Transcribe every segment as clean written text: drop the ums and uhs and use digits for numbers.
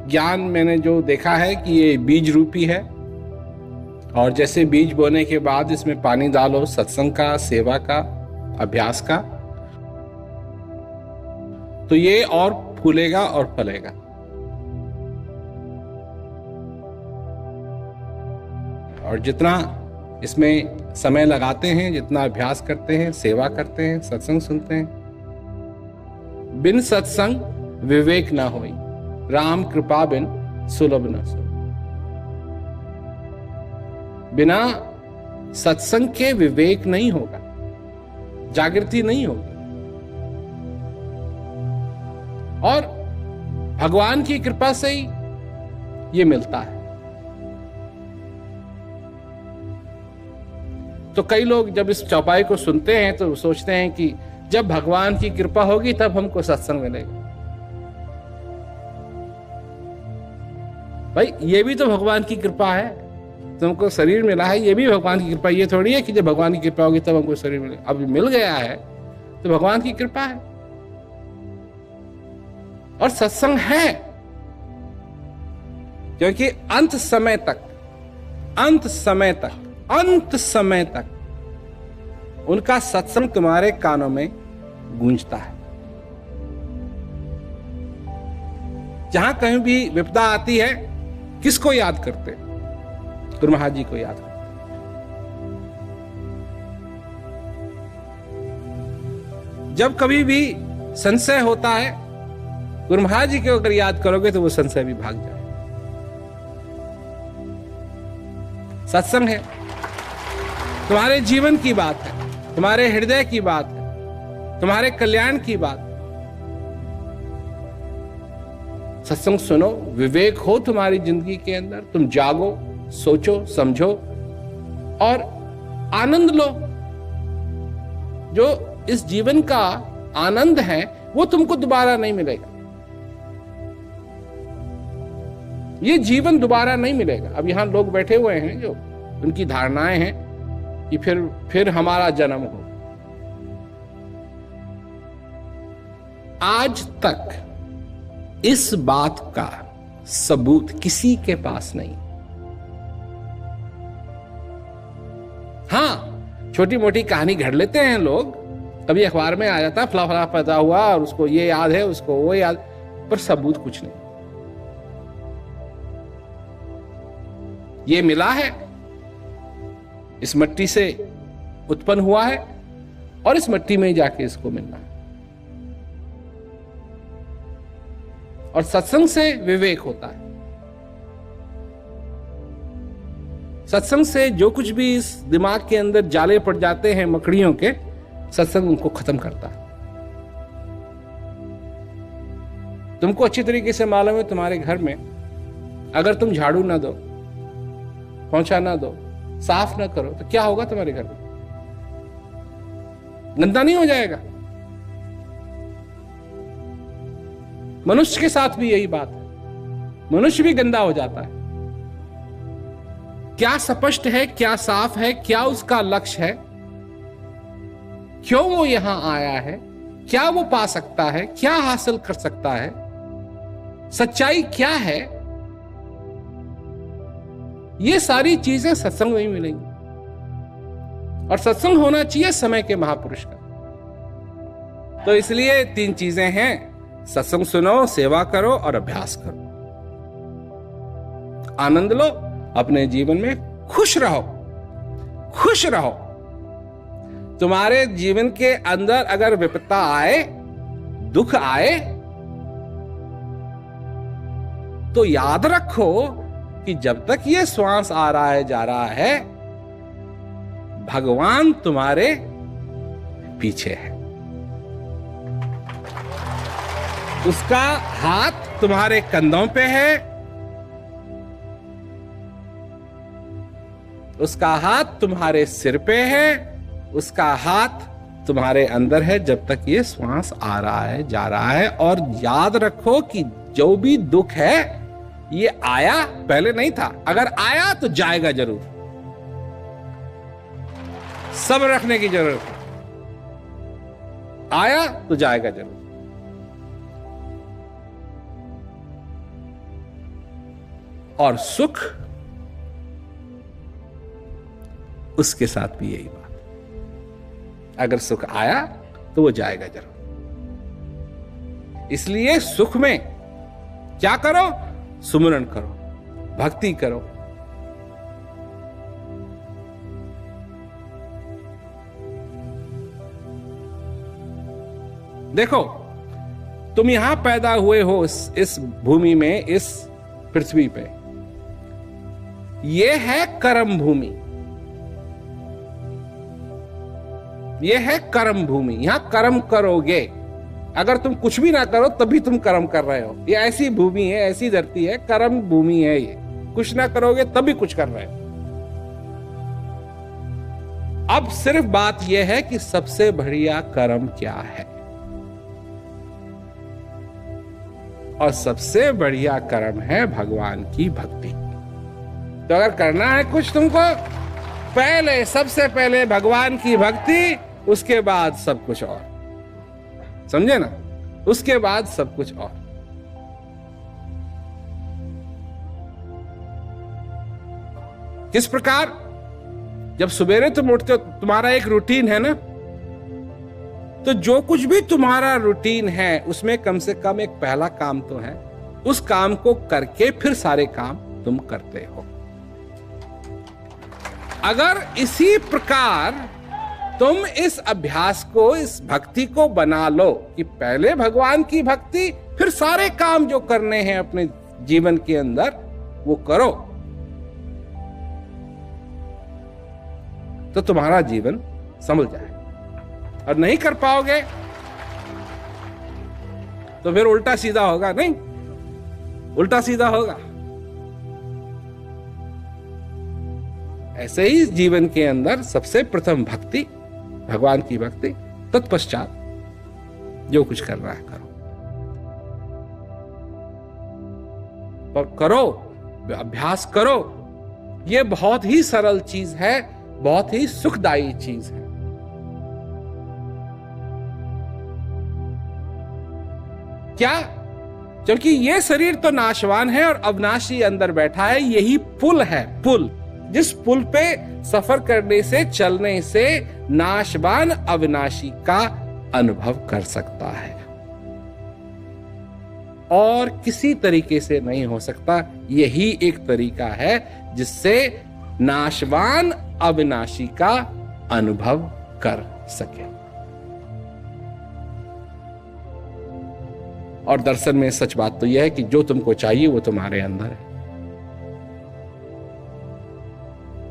ज्ञान मैंने जो देखा है कि ये बीज रूपी है, और जैसे बीज बोने के बाद इसमें पानी डालो सत्संग का, सेवा का, अभ्यास का, तो ये और फूलेगा और फलेगा। और जितना इसमें समय लगाते हैं, जितना अभ्यास करते हैं, सेवा करते हैं, सत्संग सुनते हैं, बिन सत्संग विवेक ना होई, राम कृपा बिन सुलभ न सो। बिना सत्संग के विवेक नहीं होगा, जागृति नहीं होगी, और भगवान की कृपा से ही ये मिलता है। तो कई लोग जब इस चौपाई को सुनते हैं तो सोचते हैं कि जब भगवान की कृपा होगी तब हमको सत्संग मिलेगा। भाई ये भी तो भगवान की कृपा है, तुमको शरीर मिला है, ये भी भगवान की कृपा। ये थोड़ी है कि जब भगवान की कृपा होगी तब हमको शरीर मिलेगा। अब मिल गया है तो भगवान की कृपा है। और सत्संग है क्योंकि अंत समय तक उनका सत्संग तुम्हारे कानों में गूंजता है। जहां कहीं भी विपदा आती है, किसको याद करते? गुरु महाराज जी को याद करते। जब कभी भी संशय होता है, गुरु महाराज जी को अगर याद करोगे तो वो संशय भी भाग जाए। सत्संग है, तुम्हारे जीवन की बात है, तुम्हारे हृदय की बात है, तुम्हारे कल्याण की बात। सत्संग सुनो, विवेक हो तुम्हारी जिंदगी के अंदर, तुम जागो, सोचो, समझो और आनंद लो। जो इस जीवन का आनंद है वो तुमको दोबारा नहीं मिलेगा। ये जीवन दोबारा नहीं मिलेगा। अब यहां लोग बैठे हुए हैं जो उनकी धारणाएं हैं कि फिर हमारा जन्म हो। आज तक इस बात का सबूत किसी के पास नहीं। हां, छोटी मोटी कहानी घड़ लेते हैं लोग, कभी अखबार में आ जाता है फला फला पैदा हुआ और उसको ये याद है, उसको वो याद, पर सबूत कुछ नहीं। ये मिला है, इस मिट्टी से उत्पन्न हुआ है और इस मिट्टी में जाके इसको मिलना है। और सत्संग से विवेक होता है। सत्संग से जो कुछ भी इस दिमाग के अंदर जाले पड़ जाते हैं मकड़ियों के, सत्संग उनको खत्म करता है। तुमको अच्छी तरीके से मालूम है, तुम्हारे घर में अगर तुम झाड़ू ना दो, पोंछा ना दो, साफ ना करो, तो क्या होगा तुम्हारे घर में? गंदा नहीं हो जाएगा? मनुष्य के साथ भी यही बात है, मनुष्य भी गंदा हो जाता है। क्या स्पष्ट है, क्या साफ है, क्या उसका लक्ष्य है, क्यों वो यहां आया है, क्या वो पा सकता है, क्या हासिल कर सकता है, सच्चाई क्या है, ये सारी चीजें सत्संग में ही मिलेंगी। और सत्संग होना चाहिए समय के महापुरुष का। तो इसलिए 3 चीजें हैं, सत्संग सुनो, सेवा करो और अभ्यास करो। आनंद लो, अपने जीवन में खुश रहो, खुश रहो। तुम्हारे जीवन के अंदर अगर विपत्ता आए, दुख आए, तो याद रखो कि जब तक ये श्वास आ रहा है, जा रहा है, भगवान तुम्हारे पीछे है। उसका हाथ तुम्हारे कंधों पे है, उसका हाथ तुम्हारे सिर पे है, उसका हाथ तुम्हारे अंदर है जब तक ये श्वास आ रहा है, जा रहा है। और याद रखो कि जो भी दुख है ये आया, पहले नहीं था, अगर आया तो जाएगा जरूर। सब्र रखने की जरूरत है, आया तो जाएगा जरूर। और सुख, उसके साथ भी यही बात। अगर सुख आया तो वो जाएगा जरूर। इसलिए सुख में क्या करो? सुमिरन करो, भक्ति करो। देखो, तुम यहां पैदा हुए हो इस भूमि में, इस पृथ्वी पे। यह है कर्म भूमि, यह है कर्म भूमि। यहां कर्म करोगे। अगर तुम कुछ भी ना करो तभी तुम कर्म कर रहे हो। ये ऐसी भूमि है, ऐसी धरती है, कर्म भूमि है। ये कुछ ना करोगे तभी कुछ कर रहे हो। अब सिर्फ बात यह है कि सबसे बढ़िया कर्म क्या है, और सबसे बढ़िया कर्म है भगवान की भक्ति। तो अगर करना है कुछ तुमको, पहले सबसे पहले भगवान की भक्ति, उसके बाद सब कुछ और। समझे ना? उसके बाद सब कुछ और। किस प्रकार? जब सवेरे तुम उठते हो, तुम्हारा एक रूटीन है ना, तो जो कुछ भी तुम्हारा रूटीन है उसमें कम से कम एक पहला काम तो है। उस काम को करके फिर सारे काम तुम करते हो। अगर इसी प्रकार तुम इस अभ्यास को, इस भक्ति को बना लो कि पहले भगवान की भक्ति, फिर सारे काम जो करने हैं अपने जीवन के अंदर वो करो, तो तुम्हारा जीवन संभल जाए। और नहीं कर पाओगे तो फिर उल्टा सीधा होगा। नहीं, उल्टा सीधा होगा। ऐसे ही जीवन के अंदर सबसे प्रथम भक्ति, भगवान की भक्ति, तत्पश्चात जो कुछ करना है करो। पर करो, अभ्यास करो। यह बहुत ही सरल चीज है, बहुत ही सुखदायी चीज है। क्या? क्योंकि यह शरीर तो नाशवान है और अविनाशी अंदर बैठा है। यही पुल है, पुल, जिस पुल पे सफर करने से, चलने से नाशवान अविनाशी का अनुभव कर सकता है, और किसी तरीके से नहीं हो सकता। यही एक तरीका है जिससे नाशवान अविनाशी का अनुभव कर सके। और दर्शन में सच बात तो यह है कि जो तुमको चाहिए वो तुम्हारे अंदर है।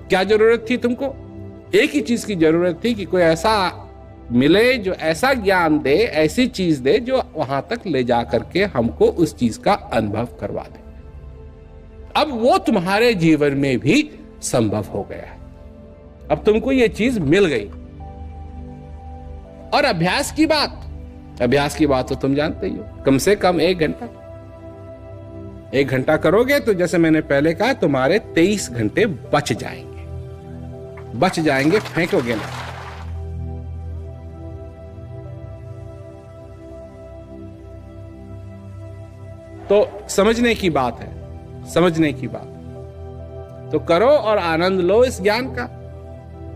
क्या जरूरत थी तुमको? एक ही चीज की जरूरत थी कि कोई ऐसा मिले जो ऐसा ज्ञान दे, ऐसी चीज दे जो वहां तक ले जा करके हमको उस चीज का अनुभव करवा दे। अब वो तुम्हारे जीवन में भी संभव हो गया है। अब तुमको ये चीज मिल गई। और अभ्यास की बात, अभ्यास की बात तो तुम जानते ही हो। कम से कम 1 घंटा, 1 घंटा करोगे तो जैसे मैंने पहले कहा, तुम्हारे 23 घंटे बच जाएंगे, बच जाएंगे, फेंकोगे ना। तो समझने की बात है, समझने की बात। तो करो और आनंद लो, इस ज्ञान का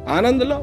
आनंद लो।